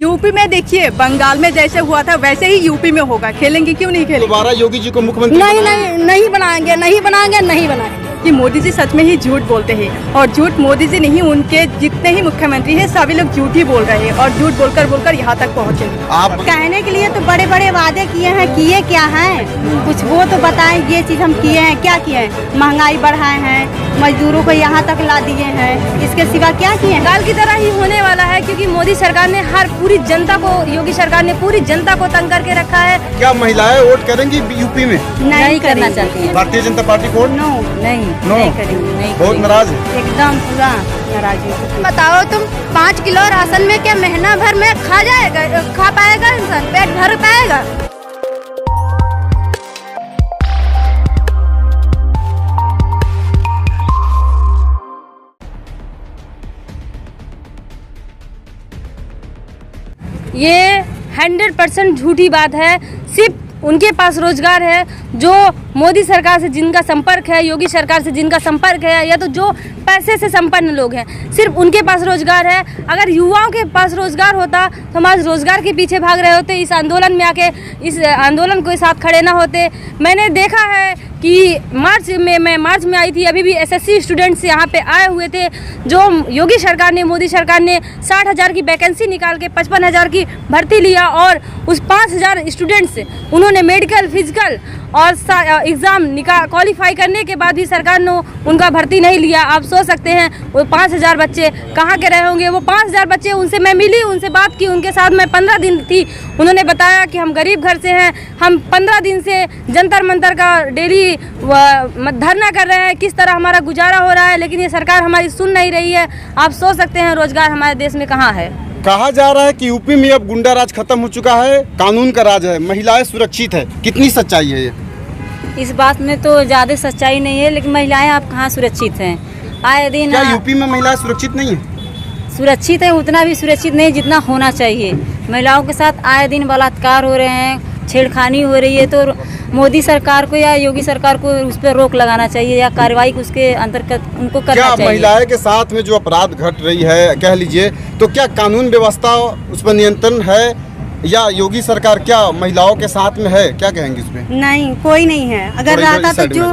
UP में देखिए, बंगाल में जैसे हुआ था वैसे ही यूपी में होगा। खेलेंगे क्यों नहीं खेलेंगे? दोबारा योगी जी को मुख्यमंत्री नहीं बनाएंगे। कि मोदी जी सच में ही झूठ बोलते हैं, और झूठ मोदी जी नहीं, उनके जितने ही मुख्यमंत्री हैं सभी लोग झूठ ही बोल रहे हैं और झूठ बोलकर यहाँ तक पहुँचे। आप कहने के लिए तो बड़े बड़े वादे किए हैं, किए क्या हैं? कुछ वो तो बताएं, ये चीज हम किए हैं, क्या किए हैं? महंगाई बढ़ाए हैं, मजदूरों को यहाँ तक ला दिए हैं, इसके सिवा क्या किए हैं? काल की तरह ही होने वाला है, क्योंकि मोदी सरकार ने हर पूरी जनता को, योगी सरकार ने पूरी जनता को तंग करके रखा है। क्या महिलाएं वोट करेंगी यूपी में? नहीं करना चाहती है भारतीय जनता पार्टी को? नहीं करेंगे, नहीं बहुत नाराज है। एकदम पूरा नाराज है। बताओ तुम, 5 किलो राशन में क्या महीना भर में खा पाएगा इंसान? पेट भर पाएगा? ये 100% झूठी बात है। सिर्फ उनके पास रोजगार है जो मोदी सरकार से जिनका संपर्क है, योगी सरकार से जिनका संपर्क है, या तो जो पैसे से संपन्न लोग हैं, सिर्फ उनके पास रोजगार है। अगर युवाओं के पास रोजगार होता तो हम आज रोजगार के पीछे भाग रहे होते, इस आंदोलन में आके इस आंदोलन के साथ खड़े ना होते। मैंने देखा है कि मैं मार्च में आई थी, अभी भी एसएससी स्टूडेंट्स यहाँ पे आए हुए थे, जो योगी सरकार ने, मोदी सरकार ने 60,000 की वैकेंसी निकाल के 55,000 की भर्ती लिया, और उस 5,000 स्टूडेंट्स उन्होंने मेडिकल, फिजिकल और एग्ज़ाम क्वालिफाई करने के बाद भी सरकार ने उनका भर्ती नहीं लिया। आप सोच सकते हैं वो 5,000 बच्चे कहाँ के रहे होंगे। वो 5,000 बच्चे, उनसे मैं मिली, उनसे बात की, उनके साथ मैं 15 दिन थी। उन्होंने बताया कि हम गरीब घर से हैं, हम 15 दिन से जंतर मंतर का डेली धरना कर रहे हैं, किस तरह हमारा गुजारा हो रहा है, लेकिन ये सरकार हमारी सुन नहीं रही है। आप सोच सकते हैं रोजगार हमारे देश में कहाँ है। कहा जा रहा है कि यूपी में अब गुंडा राज खत्म हो चुका है, कानून का राज है, महिलाएं सुरक्षित है। कितनी सच्चाई है ये? इस बात में तो ज़्यादा सच्चाई नहीं है, लेकिन महिलाएं आप कहाँ सुरक्षित हैं? आए दिन क्या यूपी में महिलाएं सुरक्षित नहीं है? सुरक्षित है, उतना भी सुरक्षित नहीं जितना होना चाहिए। महिलाओं के साथ आए दिन बलात्कार हो रहे हैं, छेड़खानी हो रही है, तो मोदी सरकार को या योगी सरकार को उस पर रोक लगाना चाहिए या कार्रवाई उसके अंतर्गत उनको करना चाहिए। क्या महिलाएं के साथ में जो अपराध घट रही है, कह लीजिए, तो क्या कानून व्यवस्था उस पर नियंत्रण है, या योगी सरकार क्या महिलाओं के साथ में है? क्या कहेंगे इस पे? नहीं, कोई नहीं है। अगर रहता तो जो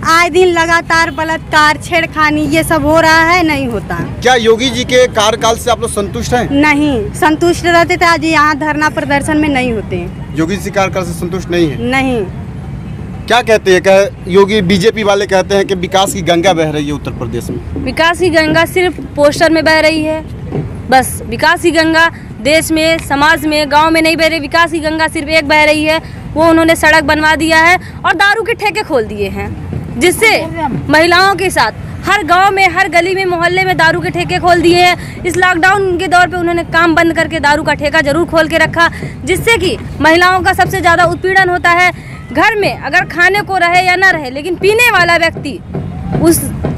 आए दिन लगातार बलात्कार, छेड़खानी ये सब हो रहा है, नहीं होता। क्या योगी जी के कार्यकाल से आप लोग संतुष्ट हैं? नहीं, संतुष्ट रहते थे आज यहाँ धरना प्रदर्शन में नहीं होते। योगी जी कार्यकाल से संतुष्ट नहीं है? नहीं। क्या कहते हैं योगी? बीजेपी वाले कहते हैं कि विकास की गंगा बह रही है उत्तर प्रदेश में। विकास की गंगा सिर्फ पोस्टर में बह रही है, बस। विकास की गंगा देश में, समाज में, गांव में नहीं बह रही। विकास की गंगा सिर्फ एक बह रही है, वो उन्होंने सड़क बनवा दिया है और दारू के ठेके खोल दिए हैं, जिससे महिलाओं के साथ हर गांव में, हर गली में, मोहल्ले में दारू के ठेके खोल दिए हैं। इस लॉकडाउन के दौर पे उन्होंने काम बंद करके दारू का ठेका जरूर खोल के रखा, जिससे कि महिलाओं का सबसे ज़्यादा उत्पीड़न होता है। घर में अगर खाने को रहे या ना रहे, लेकिन पीने वाला व्यक्ति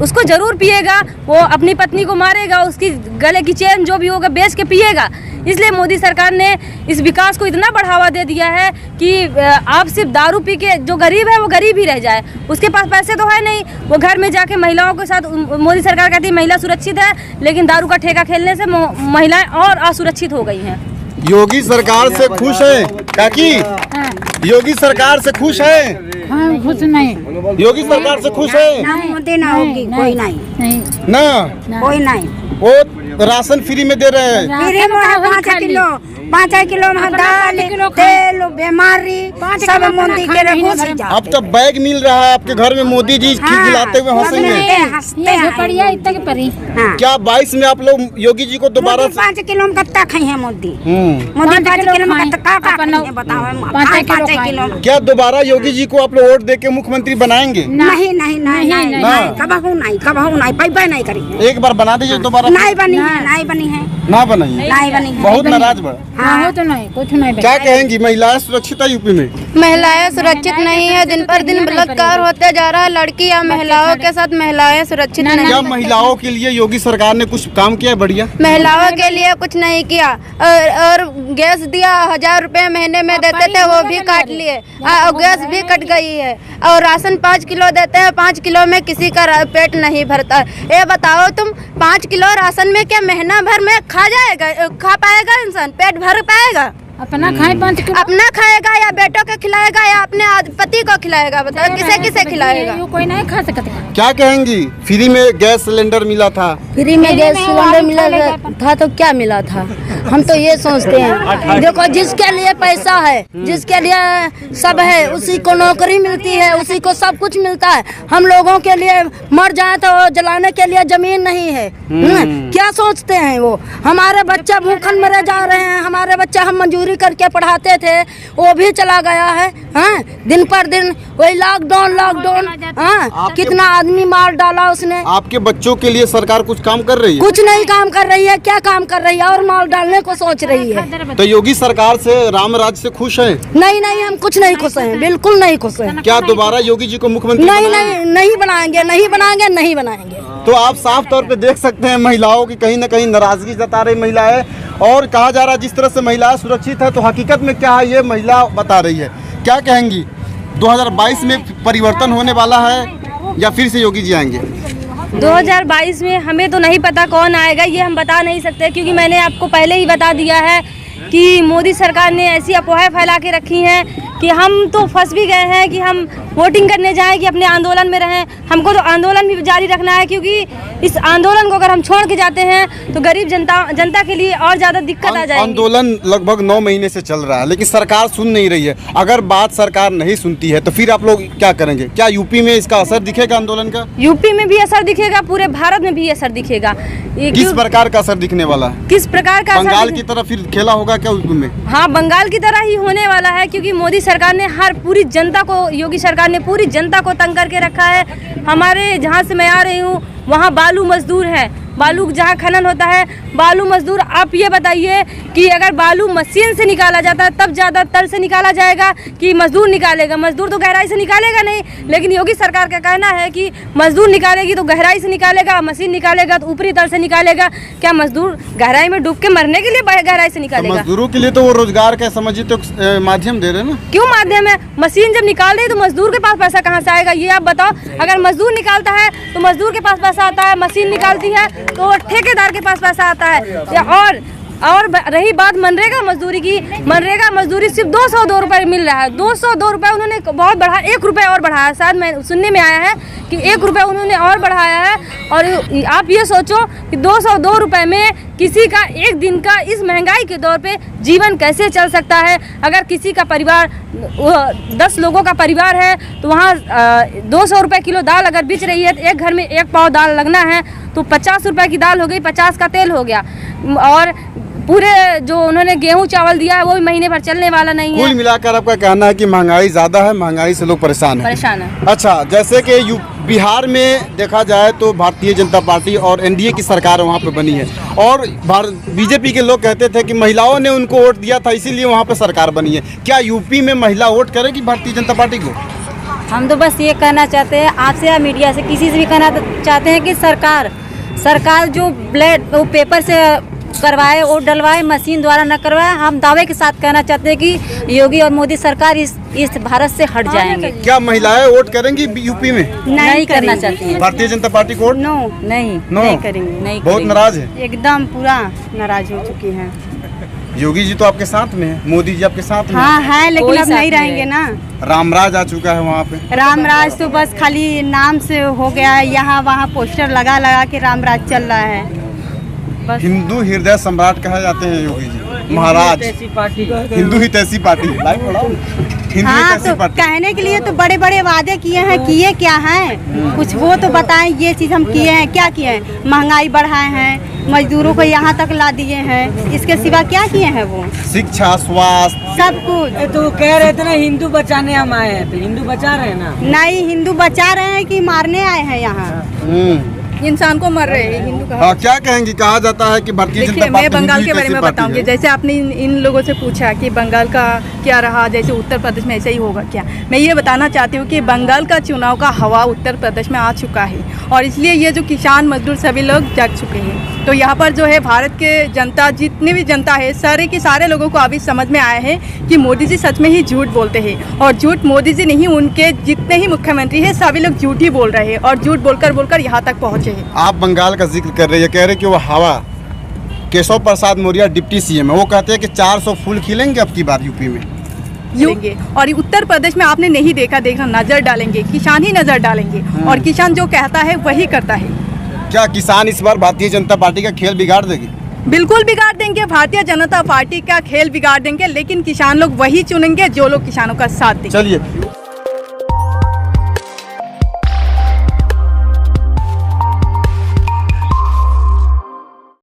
उसको जरूर पिएगा, वो अपनी पत्नी को मारेगा, उसकी गले की चेन जो भी होगा बेच के पिएगा। इसलिए मोदी सरकार ने इस विकास को इतना बढ़ावा दे दिया है कि आप सिर्फ दारू पी के, जो गरीब है वो गरीब ही रह जाए, उसके पास पैसे तो है नहीं, वो घर में जाके महिलाओं के साथ, मोदी सरकार कहती है महिला सुरक्षित है, लेकिन दारू का ठेका खेलने से महिलाएं और असुरक्षित हो गई हैं। योगी सरकार से खुश है काकी? योगी सरकार से खुश है? हाँ, खुश नहीं। योगी सरकार से खुश है? ना होगी, कोई नहीं ना, कोई नहीं। वो राशन फ्री में दे रहे हैं। 5 किलो दाल, तेल, बीमारी सब मोदी के रखो। अब तो बैग मिल रहा है आपके घर में, मोदी जी खिलाते हुए हंसेंगे। क्या 22 में आप लोग योगी जी को दोबारा 5 किलो में कत्ता खाई है मोदी? मोदी 5 किलो में बताओ। क्या दोबारा योगी जी को आप लोग वोट दे के मुख्यमंत्री बनाएंगे? नहीं, कबहू नहीं, पैबा नहीं करी। एक बार बना दीजिए दोबारा। नहीं बनी है। ना बनाइए, बहुत नाराज बड़ा। हाँ, तो नहीं, कुछ नहीं। क्या कहेंगी? महिलाएं सुरक्षित है यूपी में? महिलाएं सुरक्षित नहीं है, दिन पर दिन बलात्कार होते जा रहा है। लड़की या महिलाओं के साथ महिलाएं सुरक्षित नहीं। क्या महिलाओं के लिए योगी सरकार ने कुछ काम किया है बढ़िया? महिलाओं के लिए कुछ नहीं किया, और गैस दिया 1,000 रुपए महीने में देते थे, वो भी काट लिए, गैस भी कट गई है। और राशन 5 किलो देते हैं, 5 किलो में किसी का पेट नहीं भरता। ये बताओ तुम, 5 किलो राशन में क्या ये महीना भर में खा पाएगा इंसान, पेट भर पाएगा? अपना खाए 5 किलो अपना खाएगा या बेटों को खिलाएगा या अपने पति को खिलाएगा? बताओ किसे किसे खिलाएगा? कोई नहीं खा सकता। क्या कहेंगी? फ्री में गैस सिलेंडर मिला था, फ्री में गैस सिलेंडर मिला था तो क्या मिला था? हम तो ये सोचते हैं, देखो जिसके लिए पैसा है, जिसके लिए सब है, उसी को नौकरी मिलती है, उसी को सब कुछ मिलता है। हम लोगों के लिए मर जाए तो जलाने के लिए जमीन नहीं है। क्या सोचते हैं वो? हमारे बच्चे भूखन मरे जा रहे हैं, हमारे बच्चा हम मंजूरी करके पढ़ाते थे वो भी चला गया है। हाँ, दिन पर दिन वही लॉकडाउन। हाँ, कितना आदमी मार डाला उसने। आपके बच्चों के लिए सरकार कुछ काम कर रही है? कुछ नहीं काम कर रही है। क्या काम कर रही है? और मार डालने को सोच रही है। तो योगी सरकार से, राम राज्य से खुश हैं? नहीं, हम कुछ नहीं खुश हैं, बिल्कुल नहीं खुश हैं। क्या दोबारा योगी जी को मुख्यमंत्री नहीं बनाएंगे। तो आप साफ तौर पे देख सकते हैं महिलाओं की कहीं न कहीं नाराजगी जता रही महिला है, और कहा जा रहा है जिस तरह से महिला सुरक्षित है, तो हकीकत में क्या है ये महिला बता रही है। क्या कहेंगी? 2022 में परिवर्तन होने वाला है या फिर से योगी जी आएंगे? 2022 में हमें तो नहीं पता कौन आएगा, ये हम बता नहीं सकते, क्योंकि मैंने आपको पहले ही बता दिया है कि मोदी सरकार ने ऐसी अफवाहें फैला के रखी हैं कि हम तो फंस भी गए हैं कि हम वोटिंग करने जाएं कि अपने आंदोलन में रहें। हमको तो आंदोलन भी जारी रखना है, क्योंकि इस आंदोलन को अगर हम छोड़ के जाते हैं तो गरीब जनता के लिए और ज़्यादा दिक्कत आ जाएगी। आंदोलन लगभग 9 महीने से चल रहा है, लेकिन सरकार सुन नहीं रही है। अगर बात सरकार नहीं सुनती है तो फिर आप लोग क्या करेंगे? क्या यूपी में इसका असर दिखेगा आंदोलन का? यूपी में भी असर दिखेगा, पूरे भारत में भी असर दिखेगा। किस प्रकार का असर दिखने वाला है? किस प्रकार का? बंगाल की तरह फिर खेला होगा क्या यूपी में? हाँ, बंगाल की तरह ही होने वाला है, क्योंकि मोदी सरकार ने पूरी जनता को, योगी सरकार ने पूरी जनता को तंग करके रखा है। हमारे जहाँ से मैं आ रही हूँ वहाँ बालू मजदूर है, बालू जहाँ खनन होता है बालू मजदूर। आप ये बताइए कि अगर बालू मशीन से निकाला जाता है तब ज़्यादा तल से निकाला जाएगा कि मजदूर निकालेगा? मजदूर तो गहराई से निकालेगा नहीं, लेकिन योगी सरकार का कहना है कि मजदूर निकालेगी तो गहराई से निकालेगा, मशीन निकालेगा तो ऊपरी तल से निकालेगा। क्या मजदूर गहराई में डूब के मरने के लिए गहराई से निकालेगा? मजदूरों के लिए तो वो रोजगार का समझिए तो माध्यम दे रहे हैं ना। क्यों माध्यम है? मशीन जब निकाल रही है तो मजदूर के पास पैसा कहाँ से आएगा, ये आप बताओ। अगर मजदूर निकालता है तो मजदूर के पास पैसा आता है, मशीन निकालती है तो ठेकेदार के पास पैसा आता है। और रही बात मनरेगा मजदूरी की, मनरेगा मजदूरी सिर्फ 202 रुपये मिल रहा है। 202 रुपये उन्होंने बहुत बढ़ा, 1 रुपये और बढ़ाया। शायद मैं सुनने में आया है कि 1 रुपये उन्होंने और बढ़ाया है। और आप ये सोचो कि 202 रुपये में किसी का एक दिन का इस महंगाई के दौर पे जीवन कैसे चल सकता है? अगर किसी का परिवार 10 लोगों का परिवार है तो वहाँ 200 रुपये किलो दाल अगर बिच रही है तो एक घर में 1 पाव दाल लगना है तो 50 रुपये की दाल हो गई, 50 का तेल हो गया। और पूरे जो उन्होंने गेहूं चावल दिया है वो भी महीने भर चलने वाला नहीं है। कुल मिलाकर आपका कहना है कि महंगाई ज़्यादा है, महंगाई से लोग परेशान हैं। अच्छा, जैसे कि बिहार में देखा जाए तो भारतीय जनता पार्टी और एनडीए की सरकार वहाँ पे बनी है, और बीजेपी के लोग कहते थे कि महिलाओं ने उनको वोट दिया था इसीलिए वहाँ पे सरकार बनी है। क्या यूपी में महिला वोट करेगी भारतीय जनता पार्टी को? हम तो बस ये कहना चाहते हैं आपसे या मीडिया से, किसी से भी कहना चाहते हैं कि सरकार जो ब्लड वो पेपर से करवाए, वोट डलवाए, मशीन द्वारा न करवाए। हम दावे के साथ कहना चाहते हैं कि योगी और मोदी सरकार इस भारत से हट जाएंगे। क्या महिलाएं वोट करेंगी यूपी में? नहीं करना चाहती हैं। भारतीय जनता पार्टी को वोट नहीं करेंगे। नहीं बहुत नाराज है, एकदम पूरा नाराज हो चुकी हैं। योगी जी तो आपके साथ में है, मोदी जी आपके साथ में हाँ है, लेकिन अब नहीं रहेंगे ना। रामराज आ चुका है वहाँ पे। रामराज तो बस खाली नाम से हो गया है, यहाँ वहाँ पोस्टर लगा के रामराज चल रहा है। हिंदू हृदय सम्राट कहे जाते हैं योगी जी महाराज। हिंदू हितैषी पार्टी। हाँ, तो कहने के लिए तो बड़े बड़े वादे किए हैं, किए क्या हैं कुछ वो तो बताएं। ये चीज़ हम किए हैं, क्या किए हैं? महंगाई बढ़ाए हैं, मजदूरों को यहाँ तक ला दिए हैं, इसके सिवा क्या किए हैं वो? शिक्षा, स्वास्थ्य, सब कुछ। तो कह रहे थे ना हिंदू बचाने हम आए हैं, तो हिंदू बचा रहे हैं ना? नहीं, हिंदू बचा रहे हैं कि मारने आए हैं यहाँ? इंसान को मर रहे हैं हिंदू का। हाँ, क्या कहेंगी? कहा जाता है कि भारतीय जनता पार्टी। मैं बंगाल के बारे में बताऊंगी। जैसे आपने इन लोगों से पूछा कि बंगाल का क्या रहा, जैसे उत्तर प्रदेश में ऐसा ही होगा क्या? मैं ये बताना चाहती हूँ कि बंगाल का चुनाव का हवा उत्तर प्रदेश में आ चुका है, और इसलिए ये जो किसान मजदूर सभी लोग जग चुके हैं। तो यहाँ पर जो है भारत के जनता, जितनी भी जनता है, सारे के सारे लोगों को अभी समझ में आया है कि मोदी जी सच में ही झूठ बोलते हैं। और झूठ मोदी जी नहीं, उनके जितने ही मुख्यमंत्री हैं सभी लोग झूठ ही बोल रहे हैं, और झूठ बोलकर यहाँ तक पहुँचे हैं। आप बंगाल का जिक्र कर रहे हैं, कह रहे कि वो हवा केशव प्रसाद मौर्य डिप्टी सीएम है, वो कहते हैं कि 400 फूल खिलेंगे अब की बार यूपी में। देंगे और उत्तर प्रदेश में आपने नहीं देखा नजर डालेंगे, किसान ही नजर डालेंगे और किसान जो कहता है वही करता है। क्या किसान इस बार भारतीय जनता पार्टी का खेल बिगाड़ देगी? बिल्कुल बिगाड़ देंगे, भारतीय जनता पार्टी का खेल बिगाड़ देंगे, लेकिन किसान लोग वही चुनेंगे जो लोग किसानों का साथ देंगे। चलिए।